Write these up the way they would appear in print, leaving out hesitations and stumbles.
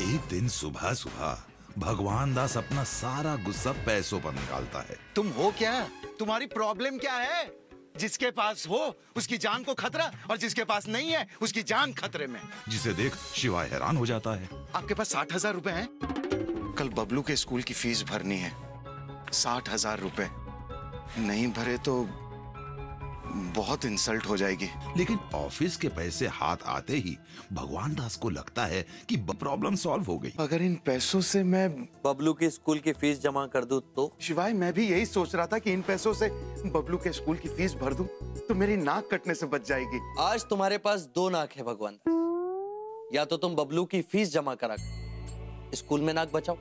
एक दिन सुबह सुबह भगवान दास अपना सारा गुस्सा पैसों पर निकालता है। तुम हो क्या? तुम्हारी प्रॉब्लम क्या है? जिसके पास हो उसकी जान को खतरा और जिसके पास नहीं है उसकी जान खतरे में। जिसे देख शिवाय हैरान हो जाता है। आपके पास 60,000 रुपए हैं? कल बबलू के स्कूल की फीस भरनी है। 60,000 रुपए नहीं भरे तो बहुत इंसल्ट हो जाएगी। लेकिन ऑफिस के पैसे हाथ आते ही भगवान दास को लगता है कि प्रॉब्लम सॉल्व हो गई। अगर इन पैसों से मैं बबलू की स्कूल की फीस जमा कर दूं तो? शिवाय मैं भी यही सोच रहा था कि इन पैसों से बबलू के स्कूल की फीस भर दूं तो मेरी नाक कटने से बच जाएगी। आज तुम्हारे पास दो नाक है भगवान दास। या तो तुम बबलू की फीस जमा करा स्कूल में नाक बचाओ,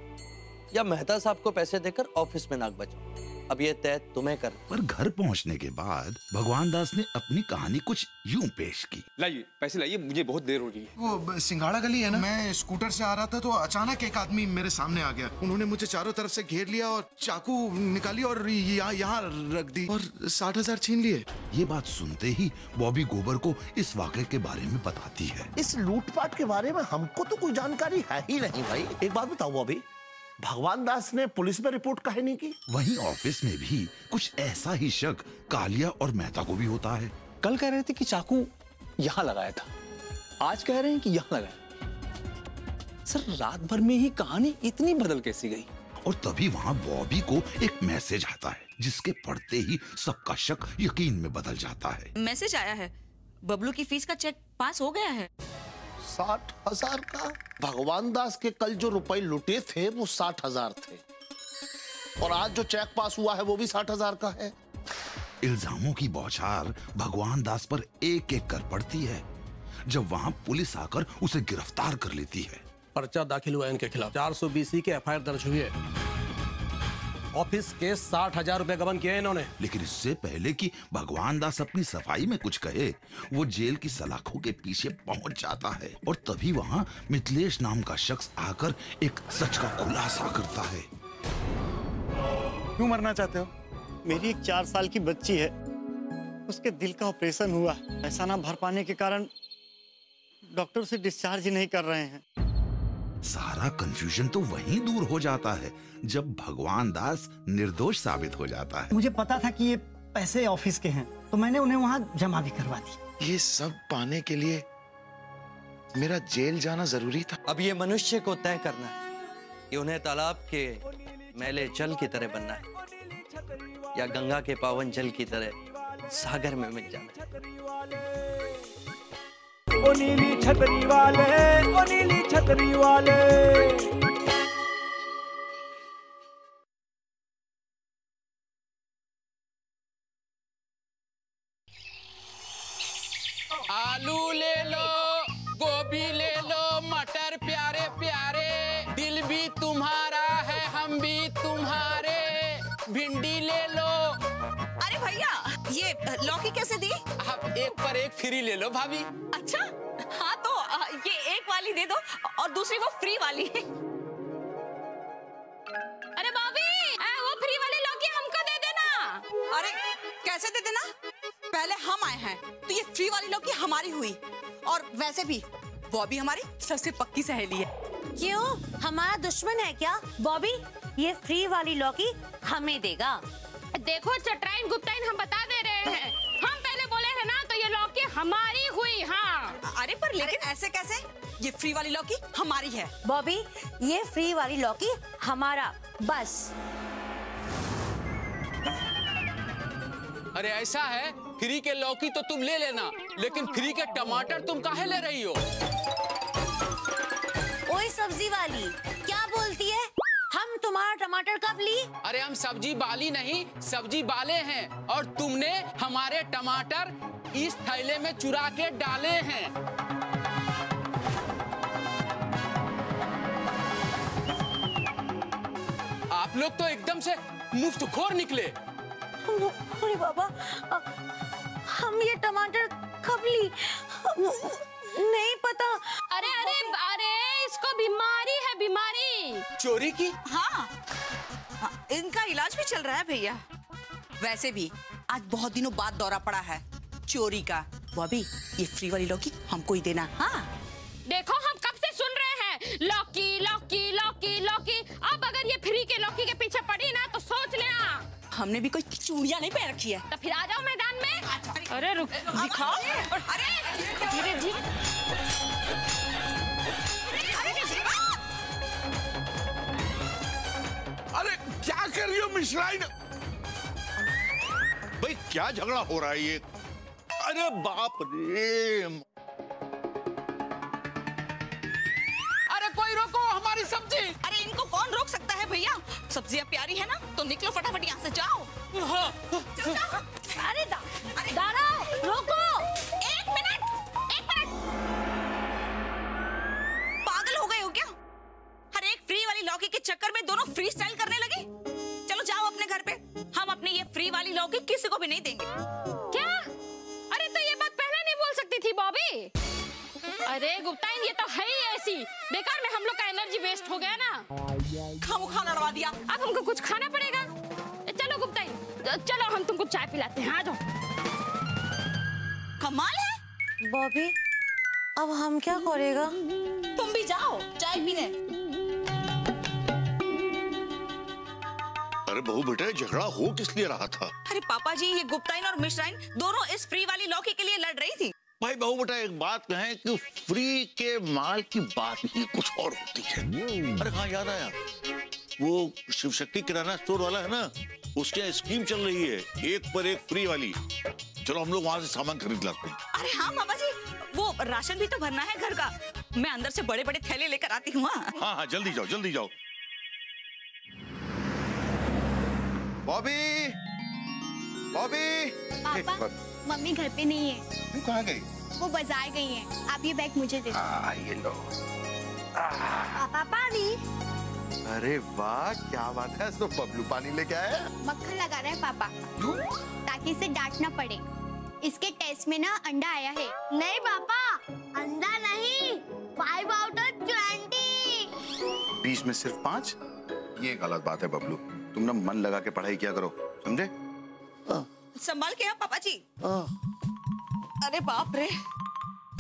या मेहता साहब को पैसे देकर ऑफिस में नाक बचाओ। अब ये तय तुम्हें कर। पर घर पहुंचने के बाद भगवान दास ने अपनी कहानी कुछ यूं पेश की। लाइए पैसे लाइए, मुझे बहुत देर हो रही है। वो सिंगाड़ा गली है ना, मैं स्कूटर से आ रहा था तो अचानक एक आदमी मेरे सामने आ गया। उन्होंने मुझे चारों तरफ से घेर लिया और चाकू निकाली और यहाँ रख दी और 60,000 छीन लिए। ये बात सुनते ही बॉबी गोबर को इस वाक़े के बारे में बताती है। इस लूटपाट के बारे में हमको तो कोई जानकारी है ही नहीं भाई। एक बात बताओ बॉबी, भगवान दास ने पुलिस में रिपोर्ट काहे नहीं की? वहीं ऑफिस में भी कुछ ऐसा ही शक कालिया और मेहता को भी होता है। कल कह रहे थे कि चाकू यहाँ लगाया था, आज कह रहे हैं कि यहाँ लगाया। सर रात भर में ही कहानी इतनी बदल कैसी गई? और तभी वहाँ बॉबी को एक मैसेज आता है जिसके पढ़ते ही सबका शक यकीन में बदल जाता है। मैसेज आया है, बबलू की फीस का चेक पास हो गया है। 60,000 का? भगवान दास के कल जो रुपए लुटे थे वो 60,000 थे और आज जो चेक पास हुआ है वो भी 60,000 का है। इल्जामों की बौछार भगवान दास पर एक एक कर पड़ती है जब वहाँ पुलिस आकर उसे गिरफ्तार कर लेती है। पर्चा दाखिल हुआ है इनके खिलाफ, 420 की एफआईआर दर्ज हुई है। ऑफिस के 60,000 रुपए गबन किए इन्होंने। लेकिन इससे पहले कि भगवान दास अपनी सफाई में कुछ कहे, वो जेल की सलाखों के पीछे पहुंच जाता है और तभी वहां मिथिलेश नाम का शख्स आकर एक सच का खुलासा करता है। क्यों मरना चाहते हो? मेरी एक 4 साल की बच्ची है, उसके दिल का ऑपरेशन हुआ। पैसा ना भर पाने के कारण डॉक्टर उसे डिस्चार्ज ही नहीं कर रहे हैं। सारा कंफ्यूजन तो वहीं दूर हो जाता है जब भगवान दास निर्दोष साबित हो जाता है। मुझे पता था कि ये पैसे ऑफिस के हैं तो मैंने उन्हें वहां जमा भी करवा दी। ये सब पाने के लिए मेरा जेल जाना जरूरी था। अब ये मनुष्य को तय करना है कि उन्हें तालाब के मैले जल की तरह बनना है या गंगा के पावन जल की तरह सागर में मिल जाना है। ओ नीली छतरी वाले, ओ नीली छतरी वाले। आलू ले लो, गोभी ले लो, मटर प्यारे प्यारे, दिल भी तुम्हारा है हम भी तुम्हारे, भिंडी ले लो। अरे भैया, ये लौकी कैसे दी? आप एक पर एक फ्री ले लो भाभी। अच्छा, हाँ तो ये एक वाली दे दो और दूसरी वो फ्री वाली। अरे भाभी, वो फ्री वाली लौकी हमको दे देना। अरे कैसे दे देना? पहले हम आए हैं तो ये फ्री वाली लौकी हमारी हुई और वैसे भी बॉबी हमारी सबसे पक्की सहेली है। क्यों, हमारा दुश्मन है क्या? बॉबी ये फ्री वाली लौकी हमें देगा। देखो चटराइन गुप्ताइन हम बता दे रहे हैं, हम पहले बोले हैं ना तो ये लौकी हमारी हुई। हाँ अरे पर लेकिन ऐसे कैसे? ये फ्री वाली लौकी हमारी है। बॉबी ये फ्री वाली लौकी हमारा बस। अरे ऐसा है, फ्री के लौकी तो तुम ले लेना, लेकिन फ्री के टमाटर तुम काहे ले रही हो? ओए सब्जी वाली, क्या बोलती है? हम तुम्हारा टमाटर कब ली? अरे हम सब्जी वाली नहीं, सब्जी वाले हैं और तुमने हमारे टमाटर इस थैले में चुरा के डाले हैं। आप लोग तो एकदम से मुफ्तखोर निकले। अरे बाबा, हम ये टमाटर कब ली? नहीं पता। अरे अरे अरे, इसको बीमारी है, बीमारी। चोरी की? हाँ, इनका इलाज भी चल रहा है भैया। वैसे भी आज बहुत दिनों बाद दौरा पड़ा है चोरी का। बॉबी ये फ्री वाली लौकी हमको ही देना। हाँ देखो हम कब से सुन रहे हैं, लौकी हमने भी कोई चूड़ियां नहीं पहन रखी है। तो फिर आ जाओ मैदान में। अरे रुक, दिखाओ। अरे धीरे धीरे। अरे क्या कर रही हो मिश्राइन? भाई क्या झगड़ा हो रहा है ये? अरे बाप रे! अरे कोई रोको हमारी सब्जी। अरे इनको कौन रोक सकता है भैया? सब्जियां प्यारी है ना, तो निकलो फटाफट यहाँ से, जाओ। अरे दारा रोको, एक मिनट। पागल हो गए हो क्या? हर एक फ्री वाली लौकी के चक्कर में दोनों फ्री स्टाइल करने लगे। चलो जाओ अपने घर पे, हम अपने ये फ्री वाली लौकी किसी को भी नहीं देंगे। क्या? अरे तो ये बात पहले नहीं बोल सकती थी बॉबी। अरे गुप्ताइन, ये तो है ही ऐसी, बेकार में हम लोग का एनर्जी वेस्ट हो गया ना। खामोखा लड़वा दिया। अब हमको कुछ खाना पड़ेगा। चलो गुप्ताइन, चलो हम तुमको चाय पिलाते हैं, आ जाओ। कमाल है बॉबी, अब हम क्या करेगा? तुम भी जाओ चाय पीने। अरे बहू बेटा, झगड़ा हो किस लिए रहा था? अरे पापा जी, ये गुप्ताइन और मिश्राइन दोनों इस फ्री वाली लौकी के लिए लड़ रही थी। भाई बहू बेटा, एक बात कहें कि फ्री के माल की बात ही कुछ और होती है। अरे हाँ, याद आया, वो शिव शक्ति किराना स्टोर वाला है ना, उसके यहाँ स्कीम चल रही है, 1 पर 1 फ्री वाली। चलो हम लोग वहां से सामान खरीद लाते हैं। अरे हाँ पापा जी, वो राशन भी तो भरना है घर का। मैं अंदर से बड़े बड़े थैले लेकर आती हूँ। हाँ हाँ, जल्दी जाओ जल्दी जाओ। बॉबी, बॉबी। पापा, मम्मी घर पे नहीं है। तू कहाँ गई? वो बाजार गई हैं। आप ये बैग मुझे दे दो। ये लो। पापा पानी। अरे वाह, क्या बात है, तो बबलू पानी लेके आया। मक्खन लगा रहा है पापा, ताकि इसे डांटना पड़े। इसके टेस्ट में ना अंडा आया है। नहीं पापा, अंडा नहीं, 5 आउट ऑफ 20। 20 में सिर्फ 5? ये गलत बात है बबलू, तुम ना मन लगा के पढ़ाई किया करो, समझे? संभाल के पापा जी। अरे बाप रे,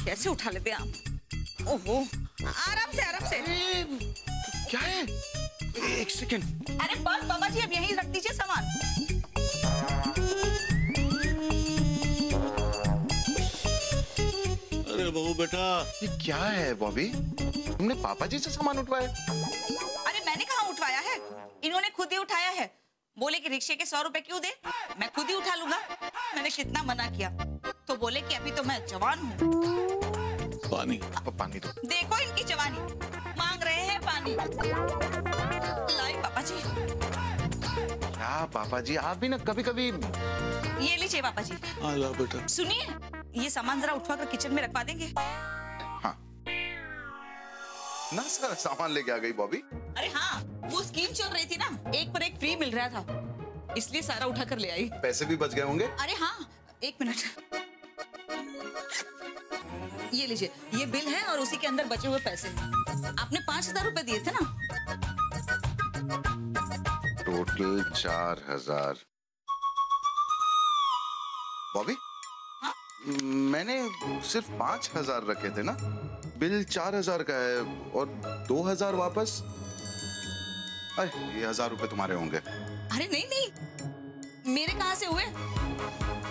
कैसे उठा लेते हैं आप? ओहो, आराम से आराम से। क्या है? 1 सेकंड। अरे बस पापा जी, अब यहीं रख दीजिए सामान। अरे बहू बेटा, ये क्या है बॉबी? तुमने पापा जी से सामान उठवाया? अरे मैंने कहाँ उठवाया है, इन्होंने खुद ही उठाया है। बोले कि रिक्शे के 100 रुपए क्यों दे, मैं खुद ही उठा लूंगा। मैंने कितना मना किया, तो बोले कि अभी तो मैं जवान हूँ। पानी, पानी दो। देखो इनकी जवानी, मांग रहे हैं पानी। लाई पापा जी। क्या पापा जी, आप भी ना कभी कभी। ये लीजिए पापा जी। ला बेटा। सुनिए, ये सामान जरा उठवा कर किचन में रखवा देंगे? हाँ ना, सारा सामान लेके आ गई बॉबी। अरे हाँ, वो स्कीम चल रही थी ना, 1 पर 1 फ्री मिल रहा था, इसलिए सारा उठा कर ले आई। पैसे भी बच गए होंगे? अरे हाँ, 1 मिनट। ये लीजिए, ये बिल है और उसी के अंदर बचे हुए पैसे। आपने 5000 रुपए दिए थे ना? टोटल 4000। बॉबी, हाँ? मैंने सिर्फ 5000 रखे थे ना, बिल 4000 का है और 2000 वापस। अरे ये 1000 रुपए तुम्हारे होंगे। अरे नहीं नहीं, मेरे कहाँ से हुए?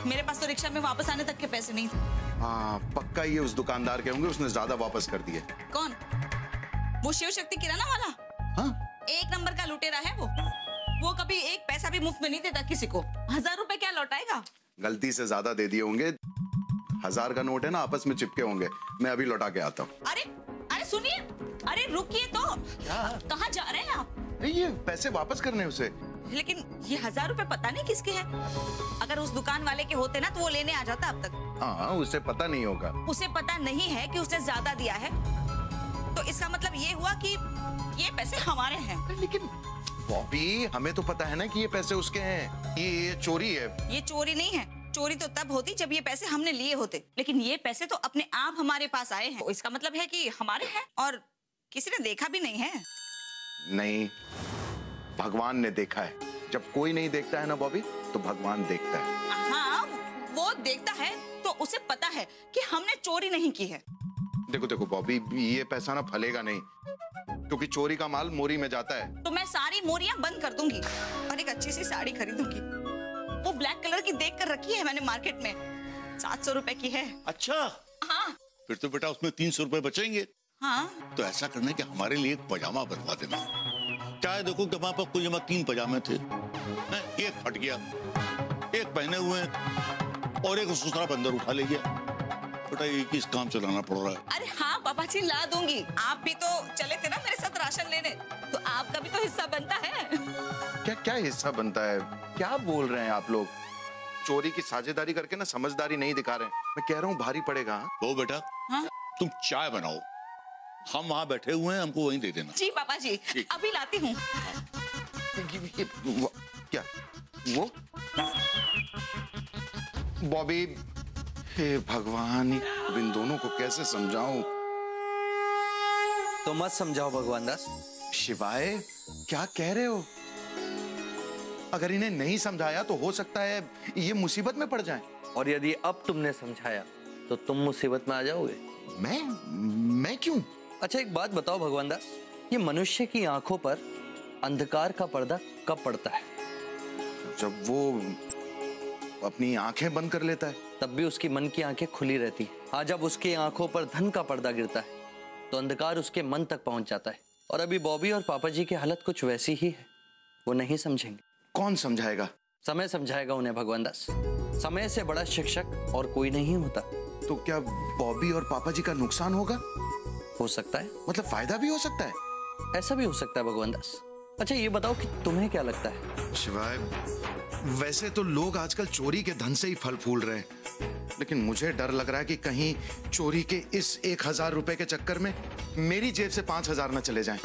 मेरे पास तो रिक्शा में वापस आने तक के पैसे नहीं थे। हाँ पक्का ये उस दुकानदार के होंगे, उसने ज्यादा वापस कर दिए। कौन? वो शिव शक्ति किराना वाला? हाँ, 1 नंबर का लुटेरा है वो कभी 1 पैसा भी मुफ्त में नहीं देता किसी को। 1000 रुपए क्या लौटाएगा? गलती से ज्यादा दे दिए होंगे। 1000 का नोट है ना, आपस में चिपके होंगे। मैं अभी लौटा के आता हूँ। अरे सुनिए, अरे रुकिए तो। कहाँ जा रहे हैं आप? ये पैसे वापस करने उसे। लेकिन ये 1000 रुपए पता नहीं किसके हैं। अगर उस दुकान वाले के होते ना तो वो लेने आ जाता अब तक। हाँ, उसे पता नहीं होगा। उसे पता नहीं है कि उसने ज्यादा दिया है, तो इसका मतलब ये हुआ कि ये पैसे हमारे हैं। लेकिन बॉबी, हमें तो पता है ना कि ये पैसे उसके हैं। ये चोरी है। ये चोरी नहीं है। चोरी तो तब होती जब ये पैसे हमने लिए होते, लेकिन ये पैसे तो अपने आप हमारे पास आए हैं। इसका मतलब है कि हमारे हैं और किसी ने देखा भी नहीं है। नहीं, भगवान ने देखा है। जब कोई नहीं देखता है ना बॉबी, तो भगवान देखता है। हाँ, वो देखता है तो उसे पता है कि हमने चोरी नहीं की है। देखो देखो बॉबी, ये पैसा ना फलेगा नहीं, क्योंकि चोरी का माल मोरी में जाता है। तो मैं सारी मोरियां बंद कर दूंगी और एक अच्छी सी साड़ी खरीदूंगी। वो ब्लैक कलर की देख कर रखी है मैंने मार्केट में, 700 रुपए की है। अच्छा, हाँ। फिर तो बेटा उसमें 300 रुपए बचेंगे। हाँ। तो ऐसा करना कि हमारे लिए एक पजामा बनवा देना। चाहे देखो कि हमारे पास कुल जमा 3 पजामे थे, एक फट गया, एक पहने हुए और एक दूसरा बंदर उठा ले गया। बेटा एक ही काम चलाना पड़ रहा है। अरे हाँ पापा जी, ला दूंगी। आप भी तो चले थे ना मेरे साथ राशन लेने, तो आपका भी तो हिस्सा बनता है। क्या क्या हिस्सा बनता है? क्या बोल रहे हैं आप लोग? चोरी की साझेदारी करके ना समझदारी नहीं दिखा रहे हैं। मैं कह रहा हूँ भारी पड़ेगा। वो बेटा, हाँ? तुम चाय बनाओ, हम वहाँ बैठे हुए हैं, हमको वहीं दे देना। जी पापा जी, अभी लाती हूँ। क्या वो? बॉबी, हे भगवान, इन दोनों को कैसे समझाऊं? तो मत समझाओ भगवान दास। शिवाय, क्या कह रहे हो? अगर इन्हें नहीं समझाया तो हो सकता है ये मुसीबत में पड़ जाएं। और यदि अब तुमने समझाया तो तुम मुसीबत में आ जाओगे। मैं क्यों? अच्छा एक बात बताओ भगवान दास, ये मनुष्य की आंखों पर अंधकार का पर्दा कब पड़ता है? जब वो अपनी आंखें बंद कर लेता है। तब भी उसकी मन की आंखें खुली रहती है। हाँ, जब उसकी आंखों पर धन का पर्दा गिरता है तो अंधकार उसके मन तक पहुंच जाता है। और अभी बॉबी और पापा जी की हालत कुछ वैसी ही है। वो नहीं समझेंगे। कौन समझाएगा? समय समझाएगा उन्हें भगवान दास। समय से बड़ा शिक्षक और कोई नहीं होता। तो क्या बॉबी और पापा जी का नुकसान होगा? हो सकता है। मतलब फायदा भी हो सकता है? ऐसा भी हो सकता है भगवान दास। अच्छा ये बताओ कि तुम्हें क्या लगता है? शिवाय, वैसे तो लोग आजकल चोरी के धन से ही फल फूल रहे हैं, लेकिन मुझे डर लग रहा है कि कहीं चोरी के इस 1000 रुपए के चक्कर में मेरी जेब से 5000 न चले जाएं।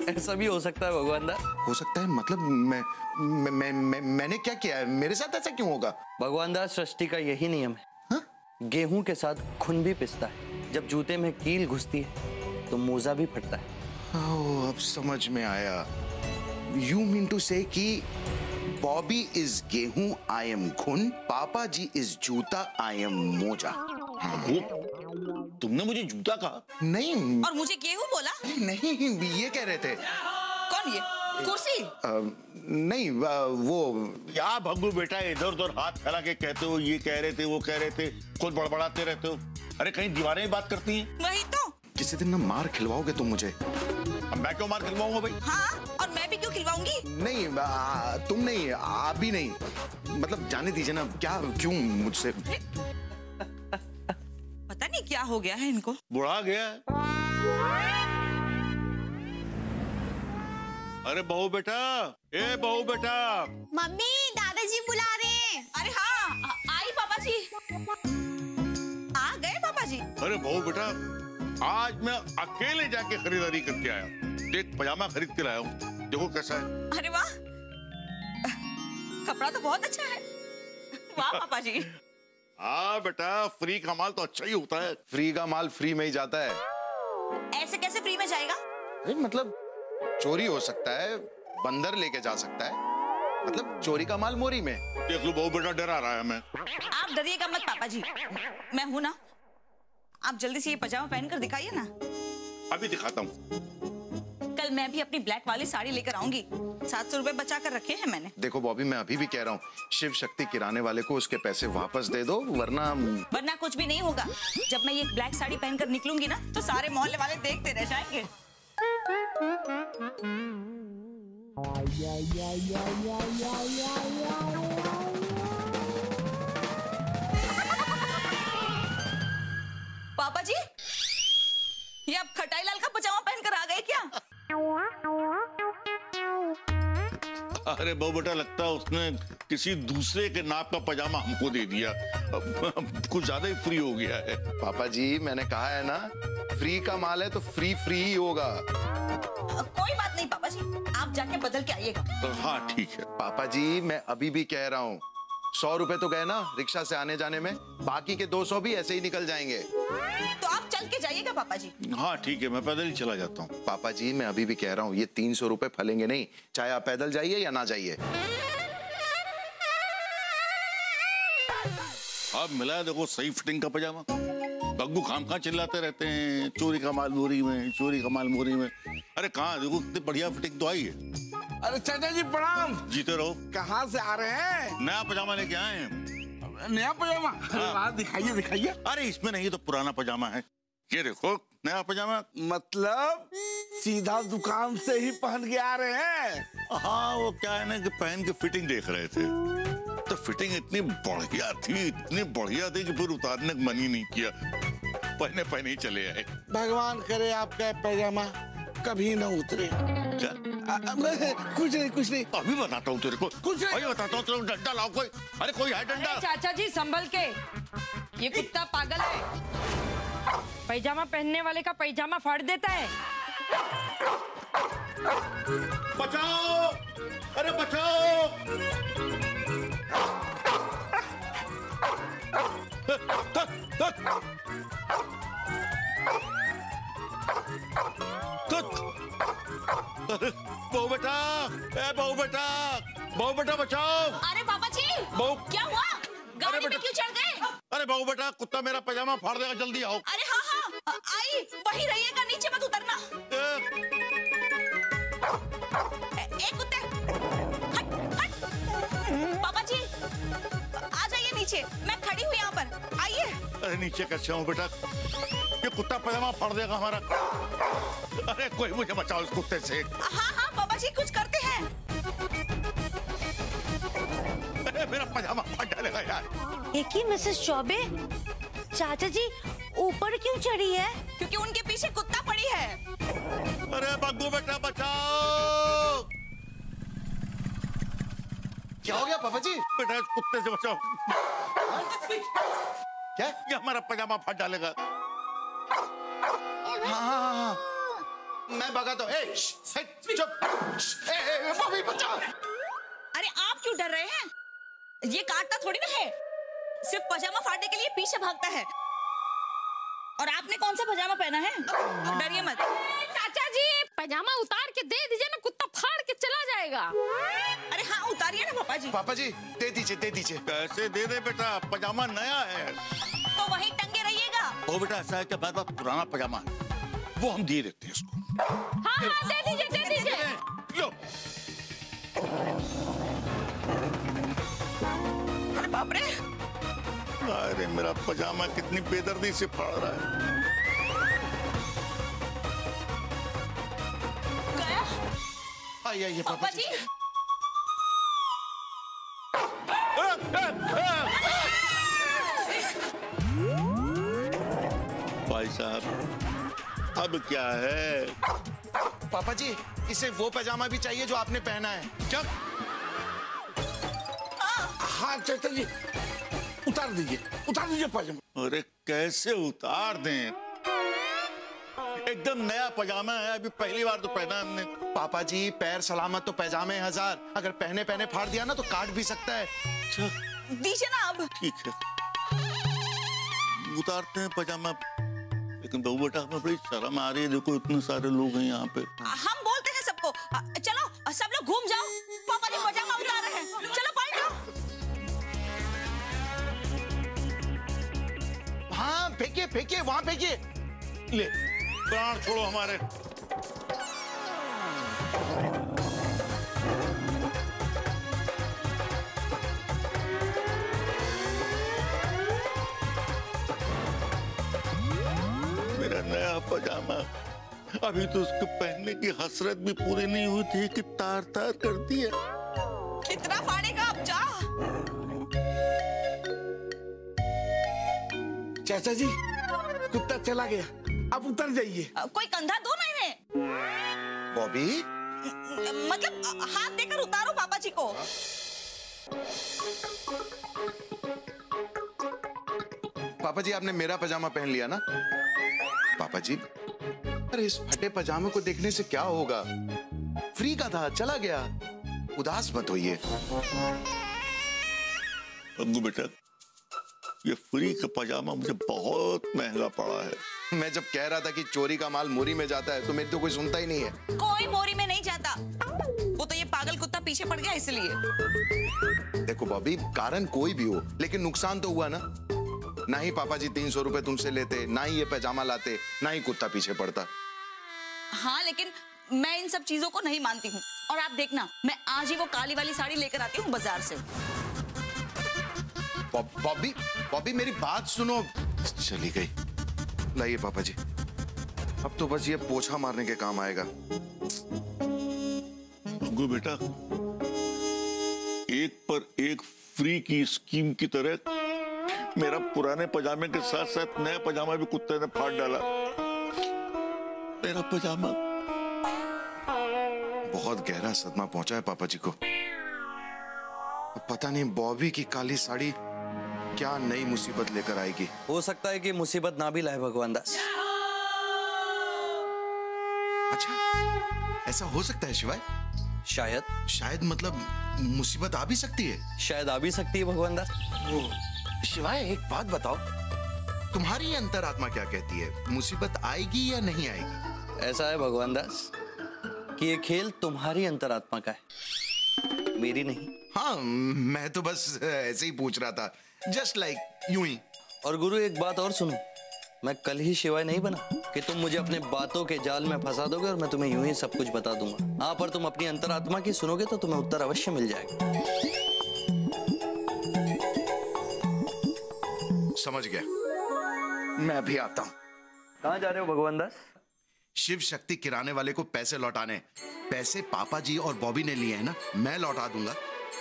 ऐसा भी हो सकता है भगवान दास। हो सकता है? मतलब मैंने क्या किया है? मेरे साथ ऐसा क्यों होगा? भगवान दास, सृष्टि का यही नियम है। हाँ? गेहूं के साथ खून भी पिसता है। जब जूते में कील घुसती है तो मोजा भी फटता है। ओह, अब समझ में आया। यू मीन टू से कि बॉबी इज गेहूं, आई एम घुन, पापा जी इज जूता, आई एम मोजा। तुमने मुझे जूता कहा? नहीं। और मुझे गेहूं बोला? नहीं, ये कह रहे थे। कौन? ये कुर्सी? नहीं, वो। क्या भग्गू बेटा, इधर उधर हाथ फैला के कहते हो, ये कह रहे थे, वो कह रहे थे, खुद बड़बड़ाते रहते हो। अरे कहीं दीवारें ही बात करती हैं? वही तो। किसी दिन ना मार खिलवाओगे तुम मुझे। मैं क्यों मार खिलवाऊंगा भाई? हाँ, और मैं भी क्यों खिलवाऊंगी? नहीं, तुम नहीं, आप भी नहीं। मतलब जाने दीजिए ना, क्या क्यों मुझसे? पता नहीं क्या हो गया है इनको। बुढ़ा गया है। अरे बहू बेटा, ए बहू बेटा। मम्मी, दादाजी बुला रहे हैं। अरे हाँ, आई पापा जी। आ गए पापा जी। अरे बहू बेटा, आज मैं अकेले जाके खरीदारी करके आया। एक पजामा खरीद के लाया हूँ, देखो कैसा है। अरे वाह, कपड़ा तो बहुत अच्छा है। वाह पापा जी। हाँ बेटा, फ्री का माल तो अच्छा ही होता है। फ्री का माल फ्री में ही जाता है। ऐसे कैसे फ्री में जाएगा? मतलब चोरी हो सकता है, बंदर लेके जा सकता है, मतलब चोरी का माल मोरी में। देख लो बहू बेटा, डरा रहा है मैं। आप डरिएगा मत पापा जी, मैं हूं ना। आप जल्दी से ये पजामा पहनकर दिखाइए ना। अभी दिखाता हूँ। कल मैं भी अपनी ब्लैक वाली साड़ी लेकर आऊंगी। 700 रुपए बचा कर रखे हैं मैंने। देखो बॉबी, मैं अभी भी कह रहा हूँ, शिव शक्ति किराने वाले को उसके पैसे वापस दे दो, वरना कुछ भी नहीं होगा। जब मैं ये ब्लैक साड़ी पहनकर निकलूंगी ना, तो सारे मोहल्ले वाले देखते रह जाएंगे। पापा जी, ये आप खटाई लाल का पजामा पहनकर आ गए क्या? अरे बहू बेटा, लगता है उसने किसी दूसरे के नाप का पजामा हमको दे दिया। अब कुछ ज्यादा ही फ्री हो गया है। पापा जी, मैंने कहा है ना, फ्री का माल है तो फ्री ही होगा। कोई बात नहीं पापा जी, आप जाके बदल के आइएगा। हाँ ठीक है। पापा जी, मैं अभी भी कह रहा हूँ, 100 रुपए तो गए ना रिक्शा से आने जाने में, बाकी के 200 भी ऐसे ही निकल जाएंगे। तो आप चल के जाइएगा पापा जी। हाँ ठीक है, मैं पैदल ही चला जाता हूँ। पापा जी, मैं अभी भी कह रहा हूँ, ये 300 रुपए फलेंगे नहीं, चाहे आप पैदल जाइए या ना जाइए। अब मिला है, देखो सही फिटिंग का पजामा। बग्गू खामखा चिल्लाते रहते हैं, चोरी का माल मोरी में, चोरी का माल मोरी में। अरे कहाँ देखो, कितनी बढ़िया फिटिंग तो आई है। अरे चाचा जी प्रणाम। जीते रहो। कहाँ से आ रहे हैं? नया पजामा लेके आए हैं। नया पजामा? हाँ। दिखाइए दिखाइए। अरे इसमें नहीं तो पुराना पजामा है, ये देखो नया पजामा। मतलब सीधा दुकान से ही पहन के आ रहे हैं? हाँ, वो क्या है ना कि पहन के फिटिंग देख रहे थे, तो फिटिंग इतनी बढ़िया थी कि फिर उतारने का मन ही नहीं किया, पहने पहने ही चले आए। भगवान करे आपका पैजामा कभी ना उतरे। क्या? कुछ नहीं। अभी बताता हूँ तेरे को, कुछ नहीं। अभी बताता हूँ। चलो डंडा लाओ कोई। अरे कोई है डंडा? चाचा जी संभल के, ये कुत्ता पागल है, पैजामा पहनने वाले का पैजामा फाड़ देता है। बचाओ! अरे बचाओ! बहू बेटा, बहू बेटा बचाओ! अरे पापा जी, क्या हुआ? गाड़ी में क्यों चढ़ गए? अरे बहू बेटा, कुत्ता मेरा पजामा फाड़ देगा, जल्दी आओ। अरे हाँ, आई वही रहिएगा, नीचे मत उतरना। एक कुत्ते, हट। पापा जी आ जाइए नीचे, मैं खड़ी हूँ यहाँ पर, आइए। अरे नीचे कैसे हूँ बेटा, ये कुत्ता पजामा फाड़ देगा हमारा। अरे कोई मुझे बचाओ इस कुत्ते से। हाँ पापा जी, कुछ करते हैं। अरे मेरा पजामा फाड़ डालेगा यार। एक ही मिसेस चौबे, चाचा जी ऊपर क्यों चढ़ी है? क्योंकि उनके पीछे कुत्ता पड़ी है। अरे बग्गू बेटा बचाओ! क्या हो गया पापा जी? बेटा इस कुत्ते से बचाओ। क्या? ये हमारा पजामा फाड़ डालेगा। हाँ, मैं भगा तो। चुप! बॉबी बचा! अरे आप क्यों डर रहे हैं? ये काटता थोड़ी ना है, सिर्फ पजामा फाड़ने के लिए पीछे भागता है। और आपने कौन सा पजामा पहना है? डरिए मत। चाचा जी पजामा उतार के दे दीजिए ना, कुत्ता फाड़ के चला जाएगा। अरे हाँ उतारिए ना पापा जी। पापा जी दे दीजिए। कैसे दे दे बेटा, पजामा नया है। तो वहीं टंगे रहिएगा। ओ बेटा ऐसा है कि मेरे पास पुराना पजामा है, वो हम दे देते हैं इसको। हाँ दे दीजिए। लो। अरे बाप रे, अरे मेरा पजामा कितनी बेदर्दी से फाड़ रहा है। गया? आइए पापा जी। भाई साहब अब क्या है? पापा जी इसे वो पजामा भी चाहिए जो आपने पहना है। क्या? हाँ चाचा जी, उतार दीजिए पजामा। अरे कैसे उतार दें? एकदम नया पजामा है, अभी पहली बार तो पहना हमने। पापा जी पैर सलामत तो पैजामे हजार, अगर पहने फाड़ दिया ना तो काट भी सकता है। दीजिए ना अब। ठीक है उतारते हैं पजामा, लेकिन बहू बेटा हमें बड़ी शर्म आ रही है, देखो इतने सारे लोग हैं यहाँ पे। हम बोलते हैं सबको, चलो सब लोग घूम जाओ, पापा जी पजामा उतार रहे हैं, चलो पलटो। हाँ फेंकिए, वहां फेंकिए। ले प्राण छोड़ो हमारे। मेरा नया पजामा, अभी तो उसको पहनने की हसरत भी पूरी नहीं हुई थी कि तार तार कर दिया। कितना फाड़ेगा अब? जा चाचा जी कुत्ता चला गया, अब उतर जाइए। कोई कंधा दो ना इन्हें। बॉबी मतलब हाथ देकर उतारो पापा जी को। पापा जी आपने मेरा पजामा पहन लिया ना? पापा जी अरे इस फटे पजामे को देखने से क्या होगा, फ्री का था, चला गया, उदास मत होइए। बग्गू बेटा ये फ्री का पजामा मुझे बहुत महंगा पड़ा है। मैं जब कह रहा था कि चोरी का माल मोरी में जाता है तो मेरी तो कोई सुनता ही नहीं है। कोई मोरी में नहीं जाता, वो तो ये पागल कुत्ता पीछे पड़ गया इसलिए। देखो बॉबी कारण कोई भी हो लेकिन नुकसान तो हुआ ना, ना ही पापा जी 300 रुपए तुमसे लेते, ना ही ये पैजामा लाते, ना ही कुत्ता पीछे पड़ता। हाँ, लेकिन मैं इन सब चीजों को नहीं मानती हूँ। और आप देखना, मैं आज ही वो काली वाली साड़ी लेकर आती हूँ बाजार से। बॉबी, बॉबी मेरी बात सुनो। चली गई। लाइए पापा जी, अब तो बस ये पोछा मारने के काम आएगा। गो बेटा, एक पर एक फ्री की स्कीम की तरह मेरा पुराने पजामे के साथ साथ नया पजामा भी कुत्ते ने फाड़ डाला। मेरा पजामा। बहुत गहरा सदमा पहुंचा है पापा जी को। पता नहीं बॉबी की काली साड़ी क्या नई मुसीबत लेकर आएगी। हो सकता है कि मुसीबत ना भी लाए भगवान दास। अच्छा, ऐसा हो सकता है शिवाय? शायद मतलब मुसीबत आ भी सकती है। शायद आ भी सकती है भगवान दास। शिवाय एक बात बताओ, तुम्हारी अंतरात्मा क्या कहती है, मुसीबत आएगी या नहीं आएगी? ऐसा है भगवान दास कि ये खेल तुम्हारी अंतरात्मा का है, मेरी नहीं। हाँ, मैं तो बस ऐसे ही पूछ रहा था, जस्ट लाइक यूं ही। और गुरु एक बात और सुनो, मैं कल ही शिवाय नहीं बना कि तुम मुझे अपने बातों के जाल में फंसा दोगे और मैं तुम्हें यूं ही सब कुछ बता दूंगा। हाँ, पर तुम अपनी अंतरात्मा की सुनोगे तो तुम्हें उत्तर अवश्य मिल जाएगा। समझ गया, मैं अभी आता हूँ। कहाँ जा रहे हो भगवान दास? शिव शक्ति किराने वाले को पैसे लौटाने। पैसे पापा जी और बॉबी ने लिए हैं ना, मैं लौटा दूंगा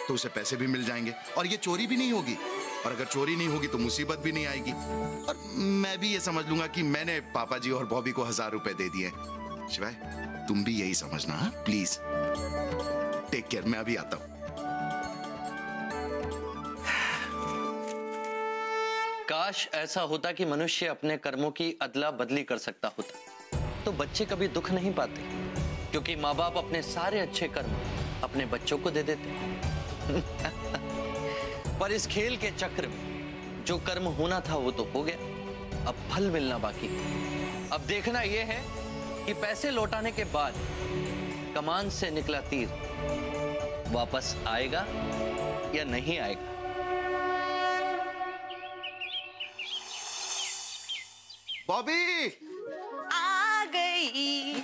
तो उसे पैसे भी मिल जाएंगे और ये चोरी भी नहीं होगी। और अगर चोरी नहीं होगी तो मुसीबत भी नहीं आएगी। और मैं भी ये समझ लूंगा कि मैंने पापा जी और बॉबी को 1000 रुपए दे दिए। शिवाय, तुम भी यही समझना, प्लीज। टेक केयर, मैं अभी आता हूं। काश ऐसा होता कि मनुष्य अपने कर्मों की अदला बदली कर सकता होता, तो बच्चे कभी दुख नहीं पाते, क्योंकि माँ बाप अपने सारे अच्छे कर्म अपने बच्चों को दे देते। पर इस खेल के चक्र में जो कर्म होना था वो तो हो गया, अब फल मिलना बाकी। अब देखना यह है कि पैसे लौटाने के बाद कमान से निकला तीर वापस आएगा या नहीं आएगा। बॉबी आ गई।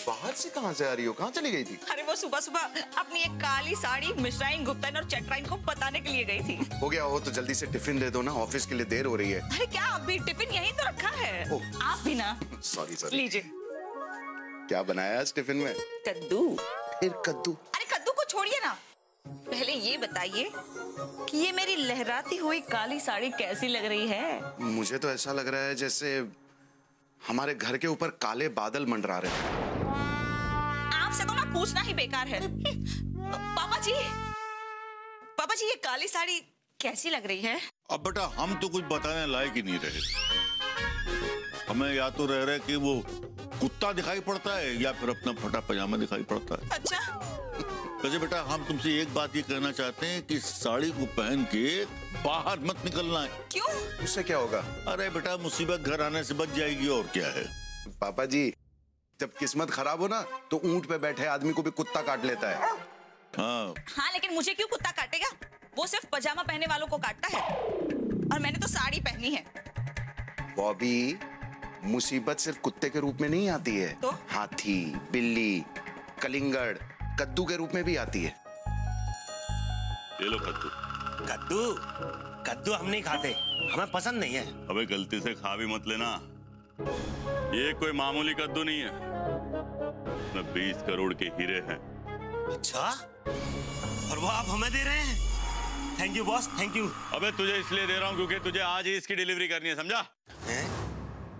बाहर से कहां से आ रही हो? कहां चली गई थी? अरे वो सुबह सुबह अपनी एक काली साड़ी मिश्राइन, गुप्ताइन और चटराइन को बताने के लिए गई थी। हो गया हो तो जल्दी से टिफिन दे दो ना, ऑफिस के लिए देर हो रही है। अरे क्या अभी टिफिन यहीं तो रखा है। आप भी ना। सॉरी। लीजिए। क्या बनाया आज टिफिन में? कद्दू। फिर कद्दू? अरे कद्दू को छोड़िए ना, पहले ये बताइए कि ये मेरी लहराती हुई काली साड़ी कैसी लग रही है? मुझे तो ऐसा लग रहा है जैसे हमारे घर के ऊपर काले बादल मंडरा रहे हैं। आपसे तो ना पूछना ही बेकार है। पापा जी, ये काली साड़ी कैसी लग रही है? अब बेटा हम तो कुछ बताने लायक ही नहीं रहे। हमें या तो रह रहे कि वो कुत्ता दिखाई पड़ता है या फिर अपना फटा पजामा दिखाई पड़ता है। अच्छा। वैसे बेटा हम तुमसे एक बात ये कहना चाहते हैं कि साड़ी को पहन के बाहर मत निकलना है। क्यों? उससे क्या होगा? अरे बेटा मुसीबत घर आने से बच जाएगी, और क्या है। पापा जी, जब किस्मत खराब हो ना तो ऊंट पे बैठे आदमी को भी कुत्ता काट लेता है। हाँ, लेकिन मुझे क्यों कुत्ता काटेगा? वो सिर्फ पजामा पहने वालों को काटता है और मैंने तो साड़ी पहनी है। बॉबी, मुसीबत सिर्फ कुत्ते के रूप में नहीं आती है तो? हाथी, बिल्ली, कलिंगड़, कद्दू के रूप में भी आती है। ये लो कद्दू। कद्दू हम नहीं खाते, हमें पसंद नहीं है। अबे गलती से खा भी मत लेना, ये कोई मामूली कद्दू नहीं है, इसमें 20 करोड़ के हीरे हैं। अच्छा, और वो आप हमें दे रहे हैं? Thank you boss, thank you. अबे तुझे इसलिए दे रहा हूँ क्योंकि तुझे आज ही इसकी डिलीवरी करनी है, समझा?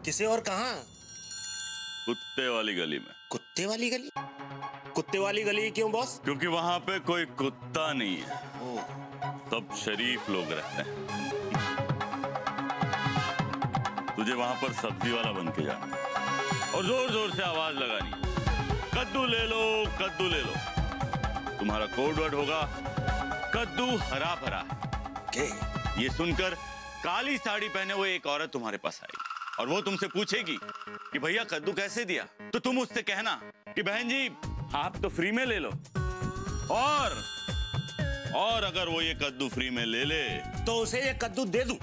किसे और कहाँ? कुत्ते वाली गली में। कुत्ते वाली गली? कुत्ते वाली गली क्यों बॉस? क्योंकि वहां पे कोई कुत्ता नहीं है, सब शरीफ लोग रहते हैं। तुझे वहां पर सब्जी वाला बन के जाना और जोर जोर से आवाज लगानी, कद्दू ले लो, कद्दू ले लो। तुम्हारा कोड वर्ड होगा कद्दू हरा भरा। ये सुनकर काली साड़ी पहने हुए एक औरत तुम्हारे पास आई और वो तुमसे पूछेगी कि भैया कद्दू कैसे दिया, तो तुम उससे कहना कि बहन जी आप तो फ्री में ले लो, और अगर वो ये कद्दू फ्री में ले ले तो उसे ये कद्दू दे दूं?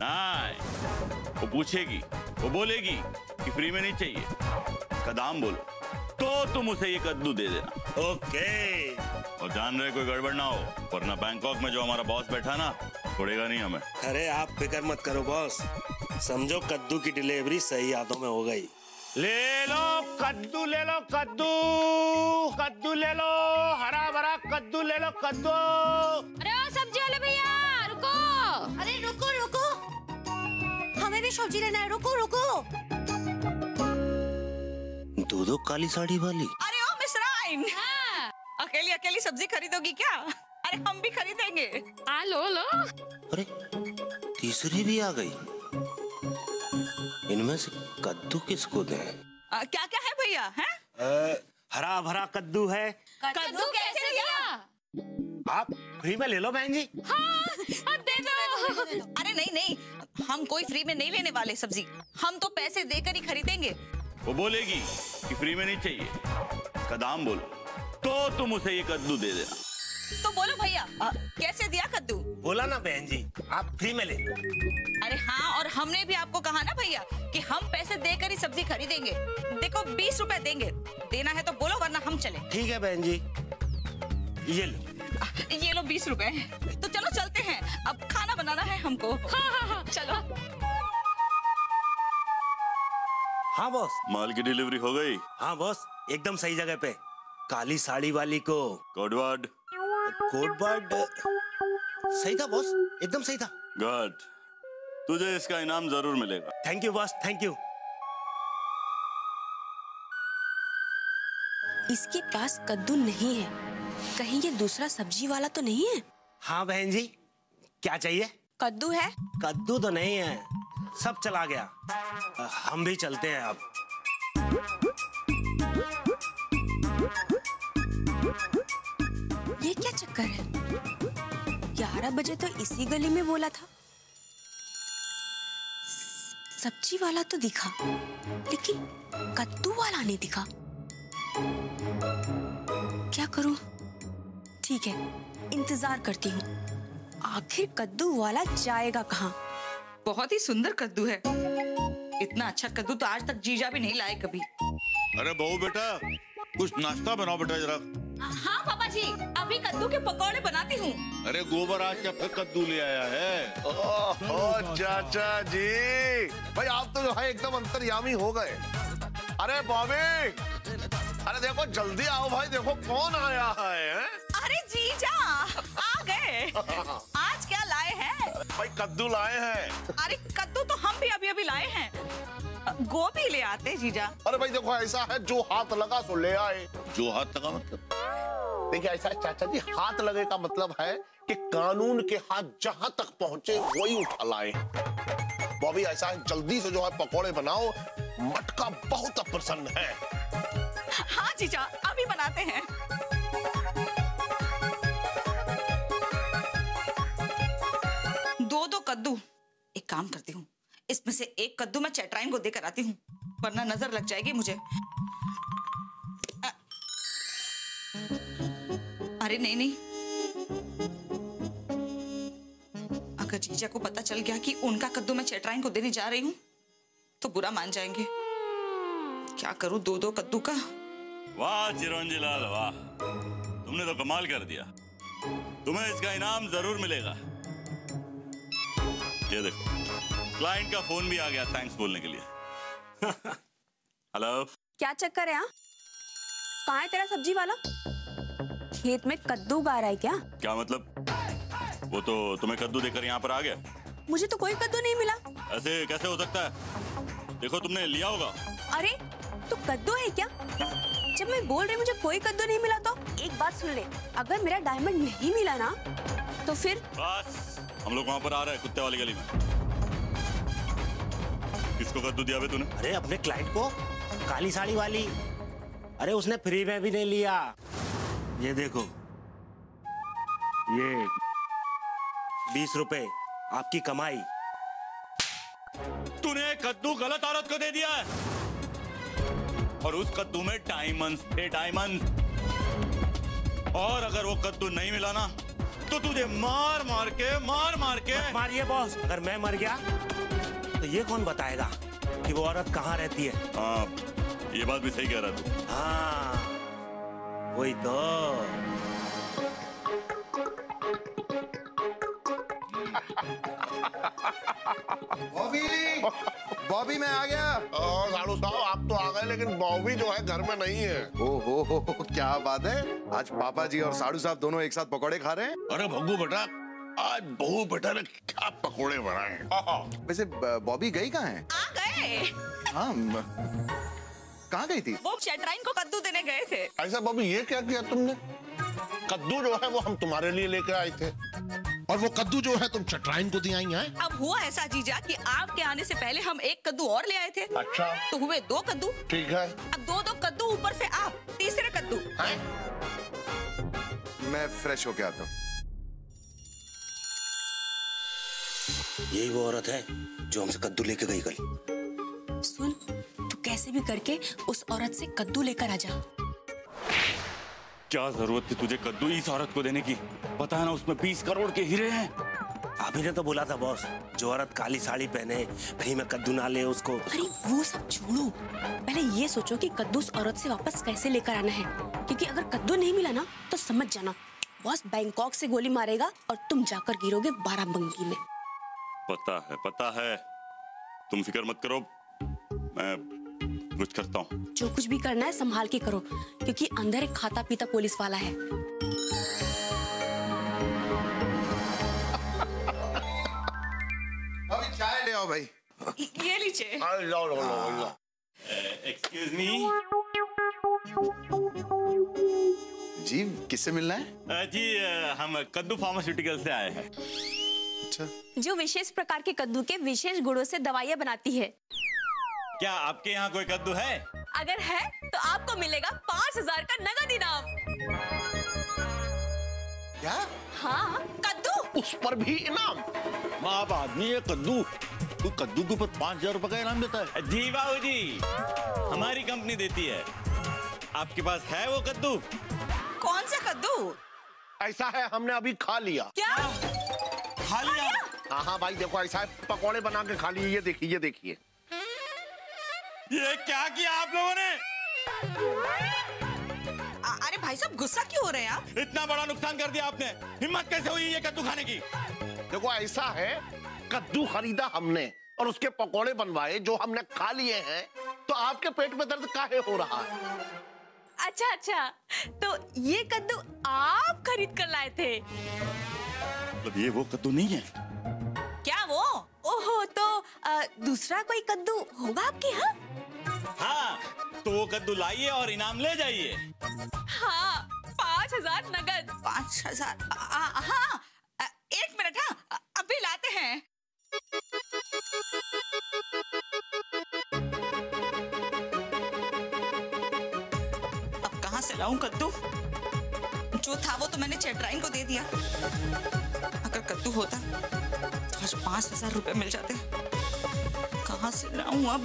हाँ, वो पूछेगी, वो बोलेगी कि फ्री में नहीं चाहिए, इसका दाम बोलो, तो तुम उसे ये कद्दू दे देना। ओके। और ध्यान रहे कोई गड़बड़ ना हो, वरना बैंकॉक में जो हमारा बॉस बैठा ना, छोड़ेगा नहीं हमें। अरे आप फिक्र मत करो बॉस, समझो कद्दू की डिलीवरी सही हाथों में हो गई। ले लो कद्दू, ले लो कद्दू, कद्दू ले लो, हरा भरा कद्दू ले लो, कद्दू। अरे ओ सब्जी वाले भैया रुको। अरे रुको रुको, हमें भी सब्जी लेना है, रुको रुको। दो काली साड़ी वाली। अरे ओ मिस राइन, अकेली अकेली सब्जी खरीदोगी क्या? अरे हम भी खरीदेंगे। आ लो लो। अरे तीसरी भी आ गई। इनमें से कद्दू किसको दें? क्या क्या है भैया? हरा भरा कद्दू है। कद्दू कैसे दिया? आप फ्री में ले लो बहन जी। हाँ, दे दो। अरे नहीं नहीं, हम कोई फ्री में नहीं लेने वाले सब्जी, हम तो पैसे देकर ही खरीदेंगे। वो बोलेगी कि फ्री में नहीं चाहिए, इसका दाम बोलो, तो तुम उसे ये कद्दू दे देना। तो बोलो भैया, कैसे दिया कद्दू? बोला ना बहन जी, आप फ्री में ले। अरे हाँ, और हमने भी आपको कहा ना भैया कि हम पैसे देकर ही सब्जी खरीदेंगे। देखो 20 रुपए देंगे, देना है तो बोलो वरना हम चले। ठीक है बहन जी, ये लो। ये लो 20 रुपए। तो चलो चलते हैं, अब खाना बनाना है हमको। हाँ, चलो। हाँ बॉस। माल की डिलीवरी हो गई? हाँ बॉस, एकदम सही जगह पे। काली साड़ी वाली को कोड वर्ड सही था बॉस, एकदम सही था। गुड, तुझे इसका इनाम जरूर मिलेगा। Thank you boss, thank you. इसके पास कद्दू नहीं है, कहीं ये दूसरा सब्जी वाला तो नहीं है? हाँ बहन जी, क्या चाहिए? कद्दू है? कद्दू तो नहीं है, सब चला गया। हम भी चलते हैं अब। ये क्या चक्कर है? 11 बजे तो इसी गली में बोला था। सब्जी वाला तो दिखा, लेकिन कद्दू वाला नहीं दिखा। क्या करूं? ठीक है, इंतजार करती हूँ। आखिर कद्दू वाला जाएगा कहाँ? बहुत ही सुंदर कद्दू है। इतना अच्छा कद्दू तो आज तक जीजा भी नहीं लाए कभी। अरे बहू बेटा, कुछ नाश्ता बनाओ बेटा जरा। हाँ पापा जी, अभी कद्दू के पकौड़े बनाती हूँ। अरे गोबर आज क्या फिर कद्दू ले आया है? ओह चाचा जी, भाई आप तो जो है एकदम अंतर्यामी हो गए। अरे बॉबी, अरे देखो जल्दी आओ भाई, देखो कौन आया है? अरे जीजा आ गए। आज क्या लाए हैं? भाई कद्दू लाए हैं। अरे कद्दू तो हम भी अभी अभी लाए हैं। गोभी ले आते जीजा। अरे भाई देखो ऐसा है, जो हाथ लगा सो ले आए। जो हाथ लगा मतलब? देखिए ऐसा है चाचा जी, हाथ लगे का मतलब है कि कानून के हाथ जहां तक पहुंचे वही उठा लाए। बॉबी ऐसा है, जल्दी से जो है पकोड़े बनाओ, मटका बहुत प्रसन्न है। हाँ जीजा, अभी बनाते हैं। दो कद्दू। एक काम करती हूँ, इसमें से एक कद्दू मैं चैटराइन को देकर आती हूँ, वरना नजर लग जाएगी मुझे। अरे नहीं नहीं, अगर जीजा को पता चल गया कि उनका कद्दू मैं चैटराइन को देने जा रही हूँ तो बुरा मान जाएंगे। क्या करूँ दो कद्दू का? वाह चिरंजी लाल वाह, तुमने तो कमाल कर दिया। तुम्हें इसका इनाम जरूर मिलेगा। ये देखो, क्लाइंट का फोन भी आ गया थैंक्स बोलने के लिए। हेलो, क्या चक्कर है? कहाँ है तेरा सब्जी वाला? खेत में कद्दू गा रहा है क्या? क्या मतलब? वो तो तुम्हें कद्दू देकर यहाँ पर आ गया। मुझे तो कोई कद्दू नहीं मिला। ऐसे कैसे हो सकता है? देखो तुमने लिया होगा। अरे तो कद्दू है क्या? जब मैं बोल रही मुझे कोई कद्दू नहीं मिला तो एक बात सुन ले, अगर मेरा डायमंड नहीं मिला ना तो फिर बस हम लोग वहाँ पर आ रहे हैं, कुत्ते वाली गली में। किसको कद्दू दिया बे तूने? अरे अपने क्लाइंट को, काली साड़ी वाली। अरे उसने फ्री में भी नहीं लिया। ये देखो, ये 20 रुपए आपकी कमाई। तूने कद्दू गलत औरत को दे दिया है, और उस कद्दू में डायमंड्स थे, डायमंड्स। और अगर वो कद्दू नहीं मिला ना तो तुझे मार मार के मारिए बॉस। अगर मैं मर गया तो ये कौन बताएगा कि वो औरत कहाँ रहती है? हाँ, ये बात भी सही कह रहा तू। हाँ वही तो। बॉबी मैं आ गया। साड़ू साहब आप तो आ गए, लेकिन बॉबी जो है घर में नहीं है। हो क्या बात है, आज पापा जी और साड़ू साहब दोनों एक साथ पकौड़े खा रहे हैं? अरे भग्गू बेटा, आज बहू बेटा ने क्या पकौड़े बनाए हैं। वैसे बॉबी गई कहाँ है? आ गए। हाँ, कहाँ गई थी? वो चटराइन को कद्दू देने गए थे। ऐसा बॉबी ये क्या किया तुमने? कद्दू जो है वो हम तुम्हारे लिए लेके आए थे, और वो कद्दू जो है तुम चटराइन को दी आई हैं। अब हुआ ऐसा जीजा कि आपके आने से पहले हम एक कद्दू और ले आए थे। अच्छा, तो हुए 2 कद्दू। ठीक है। अब 2 कद्दू ऊपर से आप, तीसरे कद्दू। मैं फ्रेश होके आता हूँ। यही वो औरत है जो हमसे कद्दू लेके गई कल। सुन, तू कैसे भी करके उस औरत से कद्दू लेकर आ जा। क्या जरूरत थी तुझे कद्दू इस औरत को देने की? पता है ना उसमें 20 करोड़ के हीरे हैं। अभी ने तो बोला था बॉस, जो औरत काली साड़ी पहने कहीं में कद्दू ना ले उसको। अरे वो सब छोड़ो, पहले ये सोचो कि कद्दू उस औरत से वापस कैसे लेकर आना है, क्योंकि अगर कद्दू नहीं मिला ना तो समझ जाना बॉस बैंकॉक से गोली मारेगा और तुम जाकर गिरोगे बाराबंकी में। पता है, तुम फिक्र मत करो, मैं कुछ करता हूँ। जो कुछ भी करना है संभाल के करो, क्योंकि अंदर एक खाता पीता पुलिस वाला है। अभी चाय ले आओ भाई। ये लीजिए। एक्सक्यूज मी जी, किससे मिलना है? जी हम कद्दू फार्मास्यूटिकल से आए हैं। अच्छा, जो विशेष प्रकार के कद्दू के विशेष गुणों से दवाइयाँ बनाती है। क्या आपके यहाँ कोई कद्दू है? अगर है तो आपको मिलेगा 5000 का नगद इनाम। क्या? हाँ, कद्दू। उस पर भी इनाम? बाप आदमी ये कद्दू, तो कद्दू के ऊपर 5000 रुपए का इनाम देता है? जी बाबू जी, हमारी कंपनी देती है। आपके पास है वो कद्दू? कौन सा कद्दू? ऐसा है, हमने अभी खा लिया। क्या? खा लिया? हाँ भाई देखो, ऐसा है, पकौड़े बना के खा लिए। ये देखिए। ये क्या किया आप लोगों ने? अरे भाई साहब, गुस्सा क्यों हो रहे हैं आप? इतना बड़ा नुकसान कर दिया आपने, हिम्मत कैसे हुई ये कद्दू खाने की? देखो ऐसा है, कद्दू खरीदा हमने और उसके पकौड़े बनवाए जो हमने खा लिए हैं, तो आपके पेट में दर्द काहे हो रहा है? अच्छा, तो ये कद्दू आप खरीद कर लाए थे? मतलब ये वो कद्दू नहीं है? क्या वो? ओहो, तो दूसरा कोई कद्दू होगा आपके यहाँ? हाँ, तो वो कद्दू लाइए और इनाम ले जाइए। हाँ, 5000 नगद। 5000? हाँ, 1 मिनट। हाँ, अभी लाते हैं। अब कहाँ से लाऊं कद्दू? जो था वो तो मैंने चटराइन को दे दिया। अगर कद्दू होता तो आज 5000 रुपए मिल जाते। कहाँ से लाऊं अब?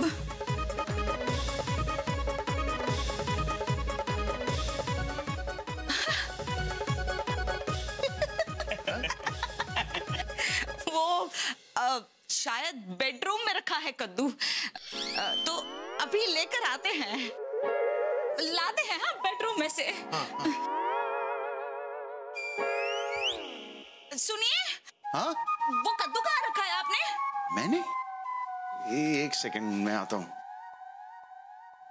वो शायद बेडरूम में रखा है कद्दू, तो अभी लेकर आते हैं, लाते हैं। हाँ, बेडरूम में से। सुनिए। हाँ? वो कद्दू कहाँ रखा है आपने? मैंने? एक सेकंड में आता हूँ।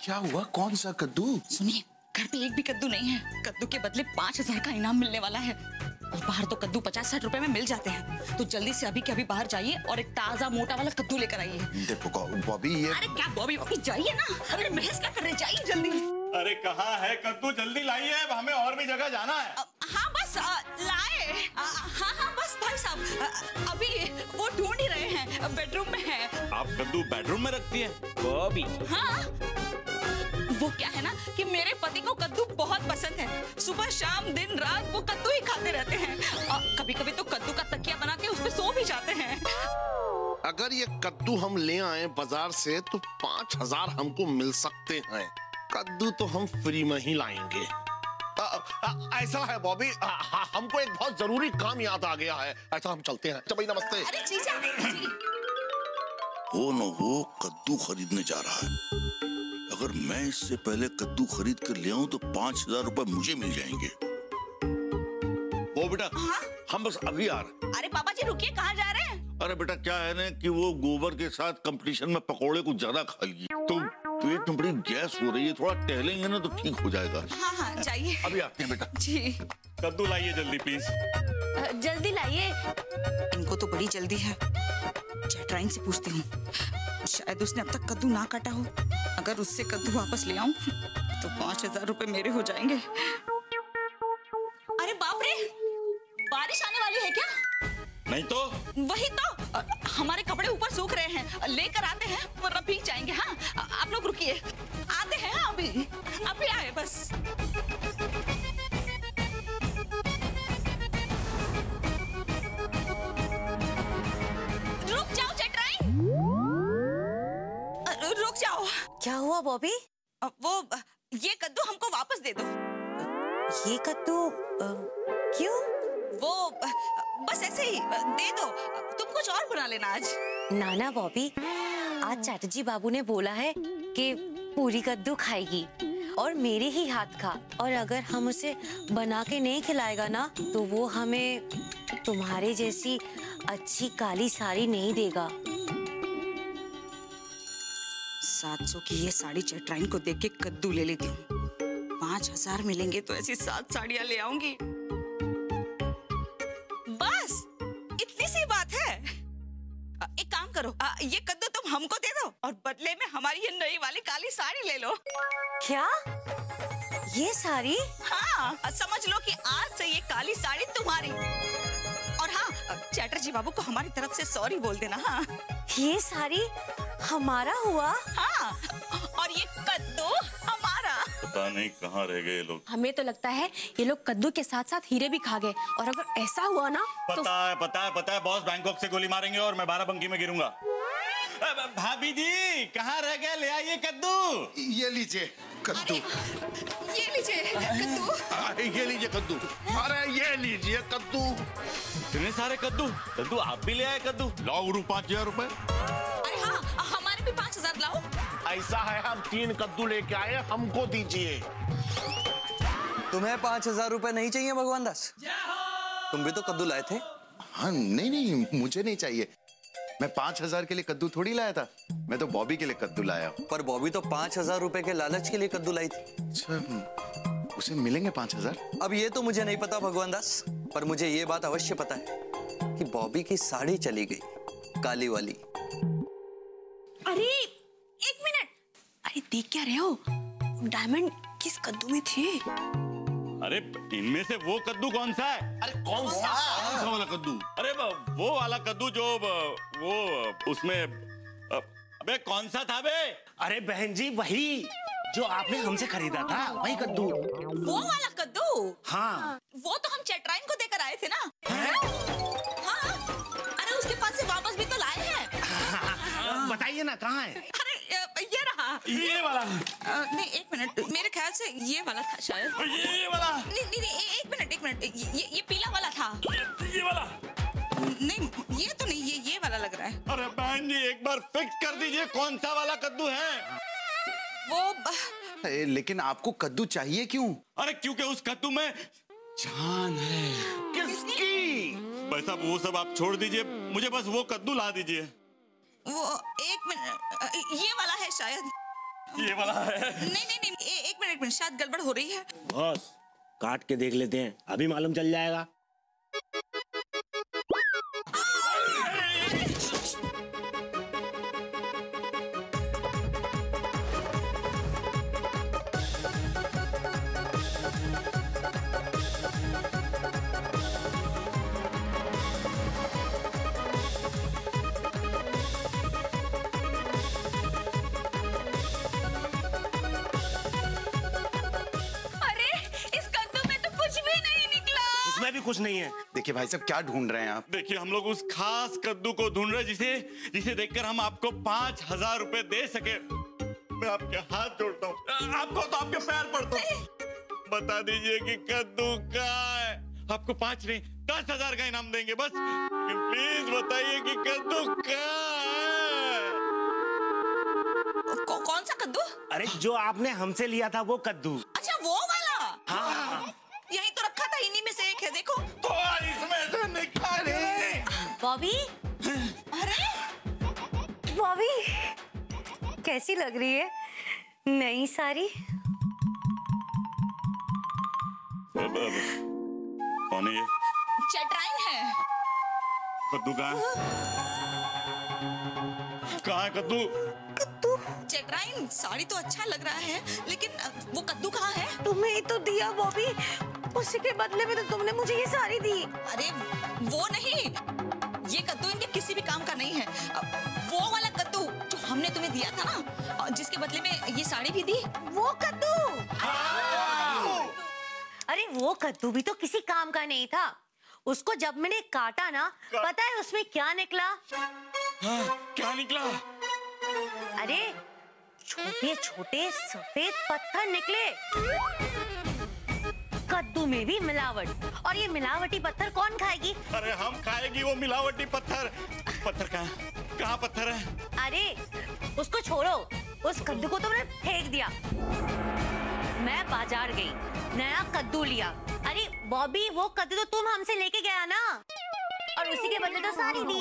क्या हुआ? कौन सा कद्दू? सुनिए, घर पे एक भी कद्दू नहीं है। कद्दू के बदले 5000 का इनाम मिलने वाला है, और बाहर तो कद्दू 50-60 रुपए में मिल जाते हैं। तो जल्दी से अभी के अभी बाहर जाइए और एक ताजा मोटा वाला कद्दू लेकर आइए। देखो बॉबी, ये अरे क्या बॉबी जाइए ना। अरे बहस क्या कर रहे, जाइए जल्दी। अरे कहाँ है कद्दू? जल्दी लाइए, हमें और भी जगह जाना है। हाँ बस लाए। हाँ बस भाई साहब, अभी वो ढूंढ ही रहे हैं, बेडरूम में है। आप कद्दू बेडरूम में रखती है? बॉबी। हाँ, वो क्या है ना कि मेरे पति को कद्दू बहुत पसंद है। सुबह शाम दिन रात वो कद्दू ही खाते रहते हैं। कभी कभी तो कद्दू का तकिया बना के उस पे सो भी जाते हैं। अगर ये कद्दू हम ले आए बाजार से तो 5000 हमको मिल सकते हैं। कद्दू तो हम फ्री में ही लाएंगे। ऐसा है बॉबी, हमको एक बहुत जरूरी काम याद आ गया है। ऐसा हम चलते हैं। भाई नमस्ते। अरे जीजा जी। वो कद्दू खरीदने जा रहा है। अगर मैं इससे पहले कद्दू खरीद कर ले आऊं तो 5,000 रुपए मुझे मिल जाएंगे। वो बेटा, हम बस अभी आ रहे। अरे पापा जी रुकिए, कहाँ जा रहे हैं? अरे बेटा क्या है ना कि वो गोबर के साथ कंपटीशन में पकोड़े कुछ ज्यादा खा लिए तो पेट में बड़ी गैस हो रही है। थोड़ा टहलेंगे ना तो ठीक हो जाएगा। हाँ जाइए। अभी आते हैं बेटा। जी। कद्दू लाइए जल्दी प्लीज। जल्दी लाइए। इनको तो बड़ी जल्दी है। चैटराइन से पूछती हूँ, शायद उसने अब तक कद्दू ना काटा हो। अगर उससे कद्दू वापस ले आऊं तो 5,000 रुपए मेरे हो जाएंगे। अरे बाप रे, बारिश आने वाली है क्या? नहीं तो वही तो, हमारे कपड़े ऊपर सूख रहे हैं, लेकर आते हैं वरना भीग जाएंगे। हाँ आप लोग रुकिए, आते हैं। अभी आए बस। रुक जाओ चैटराइन, रुक जाओ। क्या हुआ बॉबी? वो ये कद्दू हमको वापस दे दो। ये कद्दू क्यों? वो बस ऐसे ही दे दो, तुम कुछ और बना लेना आज। नाना बॉबी, आज चैटर्जी बाबू ने बोला है कि पूरी कद्दू खाएगी और मेरे ही हाथ का, और अगर हम उसे बना के नहीं खिलाएगा ना तो वो हमें तुम्हारे जैसी अच्छी काली साड़ी नहीं देगा। 700 की ये साड़ी चैटराइन को देख के कद्दू ले लेती हूँ। 5,000 मिलेंगे तो ऐसी 7 साड़ियां ले आऊंगी। बस इतनी सी बात है। एक काम करो, ये कद्दू तुम हमको दे दो और बदले में हमारी ये नई वाली काली साड़ी ले लो। क्या? ये साड़ी? हाँ, समझ लो कि आज से ये काली साड़ी तुम्हारी। और हाँ, चैटर्जी बाबू को हमारी तरफ से सॉरी बोल देना। हाँ, ये साड़ी हमारा हुआ? हाँ, और ये कद्दू हमारा। पता नहीं कहाँ रह गए ये लोग। हमें तो लगता है ये लोग कद्दू के साथ साथ हीरे भी खा गए, और अगर ऐसा हुआ ना तो... पता है बॉस बैंकॉक से गोली मारेंगे और मैं बाराबंकी में गिरूंगा। भाभी जी कहाँ रह गए? ले आइए कद्दू। ये लीजिए कद्दू। ये लीजिए कद्दू। ये लीजिए कद्दू। अरे ये लीजिए कद्दू। इतने सारे कद्दू आप भी ले आए कद्दू? लाओ गुरु 5,000 रुपए। अरे हाँ, हमारे भी 5,000 लाओ। ऐसा है, हम 3 कद्दू लेके आए, हमको दीजिए। तुम्हें 5,000 रुपए नहीं चाहिए भगवान दास? तुम भी तो कद्दू लाए थे। हाँ नहीं, मुझे नहीं चाहिए। मैं 5,000 के लिए कद्दू थोड़ी लाया था, मैं तो बॉबी के लिए कद्दू लाया। पर बॉबी तो 5,000 रुपए के लालच के लिए कद्दू लाई थी। अच्छा, उसे मिलेंगे 5,000? अब ये तो मुझे नहीं पता भगवान दास, पर मुझे ये बात अवश्य पता है कि बॉबी की साड़ी चली गई, काली वाली। अरे एक मिनट, अरे देख क्या रहे हो? डायमंड किस कद्दू में थे? अरे इनमें से वो कद्दू कौन सा है? अरे कौन सा वाला कद्दू? अरे वो वाला कद्दू जो वो उसमें अबे कौन सा था बे? अरे बहन जी, वही जो आपने हमसे खरीदा था, वही कद्दू। वो वाला कद्दू? हाँ। वो तो हम चैटराइन को देकर आए थे ना। हाँ, अरे उसके पास से वापस भी तो लाए हैं। बताइए ना कहाँ है? अरे ये रहा। ये वाला? नहीं एक मिनट, मेरे ख्याल से ये वाला था शायद। ये वाला? नहीं एक मिनट, ये पीला वाला था। ये वाला? नहीं ये तो नहीं, ये वाला लग रहा है। अरे बहन जी एक बार फिक्स कर दीजिए कौन सा वाला कद्दू है? वो लेकिन आपको कद्दू चाहिए क्यों? अरे क्योंकि उस कद्दू में जान है। किसकी? बस अब वो सब आप छोड़ दीजिए, मुझे बस वो कद्दू ला दीजिए। वो एक मिनट, ये वाला है शायद। ये वाला है? नहीं एक मिनट, शायद गड़बड़ हो रही है। बॉस काट के देख लेते हैं, अभी मालूम चल जाएगा। इसमें भी कुछ नहीं है। देखिए भाई साहब, क्या ढूंढ रहे हैं आप? देखिए हम लोग उस खास कद्दू को ढूंढ रहे हैं जिसे देखकर हम आपको 5,000 रुपए दे सके। मैं आपके हाथ जोड़ता हूँ, आपको तो आपके पैर पड़ता हूँ। बता दीजिए कि कद्दू कहाँ है। आपको 5 नहीं 10,000 का इनाम देंगे बस। प्लीज बताइए कि कद्दू कहाँ है। कौन सा कद्दू? अरे जो आपने हमसे लिया था वो कद्दू। अच्छा वो वाला? हाँ। यही तो रखा था, इन्हीं में से एक है, देखो। तो इसमें से निकाले। बॉबी, अरे बॉबी कैसी लग रही है नई साड़ी? कौन है ये? चटराइन है। कद्दू कहाँ है कद्दू? कद्दू चटराइन साड़ी तो अच्छा लग रहा है, लेकिन वो कद्दू कहाँ है? तुम्हें ही तो दिया बॉबी, उसी के बदले में तो तुमने मुझे ये साड़ी दी। अरे वो नहीं, ये कद्दू इनके किसी भी काम का नहीं है। वो वाला कद्दू जो हमने तुम्हें दिया था ना, जिसके बदले में ये साड़ी भी दी, वो कद्दू। अरे वो कद्दू भी तो किसी काम का नहीं था। उसको जब मैंने काटा ना, पता है उसमें क्या निकला? हाँ, क्या निकला? अरे छोटे छोटे सफेद पत्थर निकले। कद्दू में भी मिलावट, और ये मिलावटी पत्थर कौन खाएगी? अरे हम खाएगी वो मिलावटी पत्थर। पत्थर कहाँ पत्थर है? अरे उसको छोड़ो, उस कद्दू को तो मैंने फेंक दिया। मैं बाजार गई, नया कद्दू लिया। अरे बॉबी वो कद्दू तो तुम हमसे लेके गया ना, और उसी के बदले तो साड़ी दी।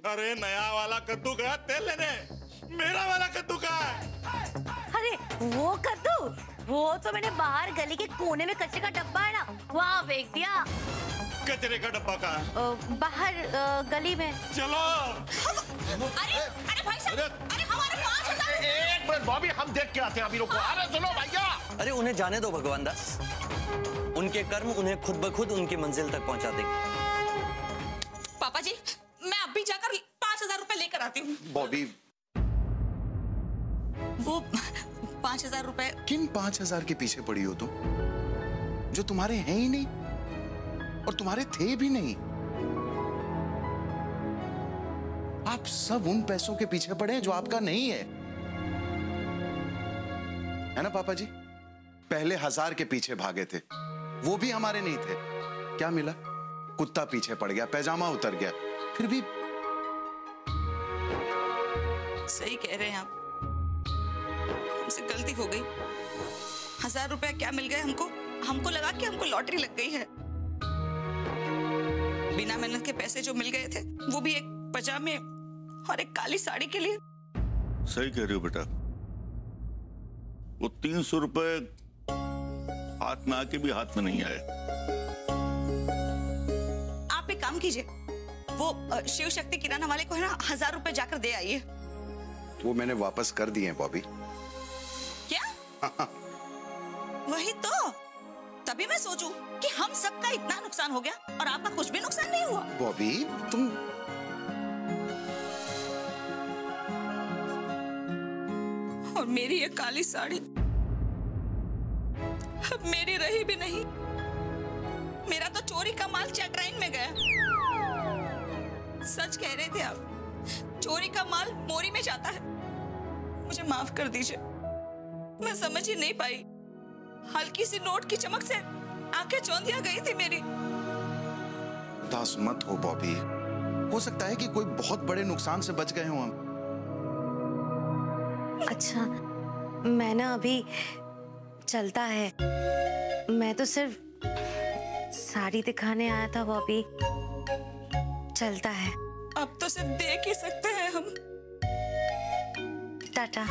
अरे नया वाला कद्दू गया तेल लेने, मेरा वाला कद्दू कहाँ है? अरे वो कद्दू, वो तो मैंने बाहर गली के कोने में कचरे का डब्बा है ना, वहाँ फेंक दिया। कचरे का डब्बा कहाँ? बाहर गली में। चलो। अरे भाई साहब, अरे हमारे 5,000। एक मिनट बॉबी, हम देख के आते हैं अभी, रुको। अरे सुनो भैया। अरे उन्हें जाने दो भगवान दास, उनके कर्म उन्हें खुद ब खुद उनकी मंजिल तक पहुंचा देंगे। पापा जी, मैं अभी जाकर 5,000 रुपए लेकर आती हूँ। बॉबी, वो 5,000 रुपए। किन 5,000 के पीछे पड़ी हो तुम, जो तुम्हारे हैं ही नहीं और तुम्हारे थे भी नहीं? आप सब उन पैसों के पीछे पड़े हैं जो आपका नहीं है ना पापा जी? पहले 1,000 के पीछे भागे थे, वो भी हमारे नहीं थे। क्या मिला? कुत्ता पीछे पड़ गया, पैजामा उतर गया। फिर भी सही कह रहे हैं आप, हमसे गलती हो गई। 1,000 रुपया क्या मिल गए हमको? हमको लगा कि हमको लॉटरी लग गई है। बिना मेहनत के पैसे जो मिल गए थे, वो भी एक पजामे और एक काली साड़ी के लिए। सही कह रही हो बेटा, वो 300 रुपए हाथ में आके भी हाथ में नहीं आए। आप एक काम कीजिए, वो शिव शक्ति किराना वाले को है ना 1,000 रुपए जाकर दे आइए। वो मैंने वापस कर दिए हैं बॉबी। क्या? वही तो, तभी मैं सोचूं कि हम सबका इतना नुकसान हो गया और आपका कुछ भी नुकसान नहीं हुआ। बॉबी तुम और मेरी ये काली साड़ी अब मेरी रही भी नहीं। मेरा तो चोरी का माल चटराइन में गया। सच कह रहे थे आप, चोरी का माल मोरी में जाता है। मुझे माफ कर दीजिए, मैं समझ ही नहीं पाई। हल्की सी नोट की चमक से आंखें चौंधिया गई थी मेरी। उदास मत हो बॉबी, हो सकता है कि कोई बहुत बड़े नुकसान से बच गए हों हम। अच्छा, मैं ना अभी चलता है, मैं तो सिर्फ साड़ी दिखाने आया था बॉबी। चलता है। अब तो सिर्फ देख ही सकते हैं हम। टाटा।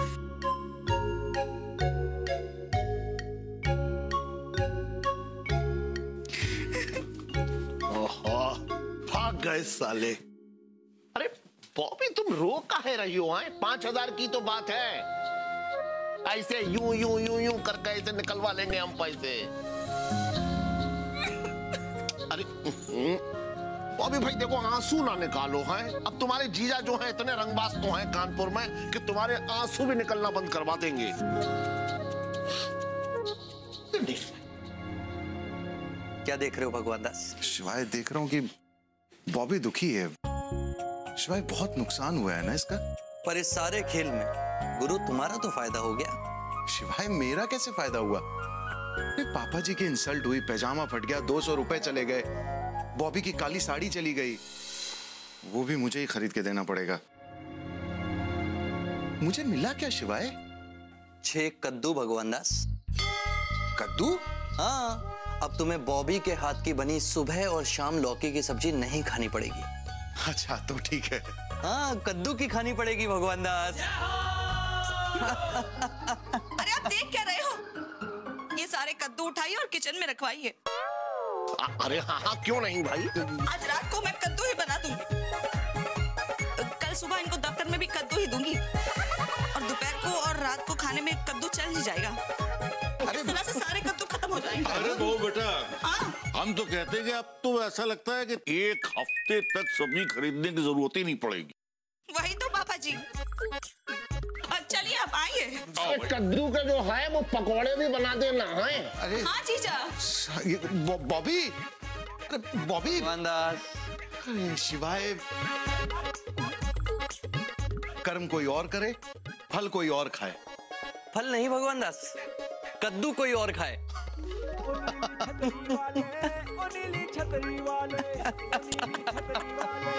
भाग गए साले। अरे बॉबी तुम रो काहे रही हो? 5,000 की तो बात है, ऐसे यूं यूं यूं यूं करके ऐसे निकलवा लेंगे हम पैसे। अरे बॉबी भाई देखो, आंसू ना निकालो हैं। अब तुम्हारे जीजा जो हैं इतने रंगबाज तो हैं कानपुर में कि तुम्हारे आंसू भी निकलना बंद करवा देंगे। क्या देख रहे हो भगवान दास? शिवाय देख रहा हूँ कि बॉबी दुखी है। शिवाय बहुत नुकसान हुआ है ना इसका। पर इस सारे खेल में गुरु तुम्हारा तो फायदा हो गया। शिवाय मेरा कैसे फायदा हुआ? पापा जी की इंसल्ट हुई, पैजामा फट गया, 200 रुपए चले गए, बॉबी की काली साड़ी चली गई, वो भी मुझे ही खरीद के देना पड़ेगा। मुझे मिला क्या शिवाय? 6 कद्दू भगवान दास। कद्दू? हाँ, अब तुम्हें बॉबी के हाथ की बनी सुबह और शाम लौकी की सब्जी नहीं खानी पड़ेगी। अच्छा तो ठीक है। हाँ, कद्दू की खानी पड़ेगी भगवान दास। अरे आप देख क्या रहे हो? ये सारे कद्दू उठाइए और किचन में रखवाइए। अरे हाँ, क्यों नहीं भाई? आज रात को मैं कद्दू ही बना दूं। कल सुबह इनको दफ्तर में भी कद्दू ही दूंगी और दोपहर को और रात को खाने में कद्दू चल ही जाएगा। इस तरह से सारे कद्दू खत्म हो जाएंगे। अरे बहू बेटा, हम तो कहते हैं कि अब तो ऐसा लगता है कि 1 हफ्ते तक सब्जी खरीदने की जरूरत ही नहीं पड़ेगी। वही तो पापा जी। चलिए आप आइए। कद्दू का जो है वो पकोड़े भी बना देना है। अरे हाँ जीजा। बॉबी, अरे बॉबी, अरे शिवाय, कर्म कोई और करे, फल कोई और खाए। फल नहीं भगवान दास, कद्दू कोई और खाए। नीली छतरी वाले, नीली छतरी वाले।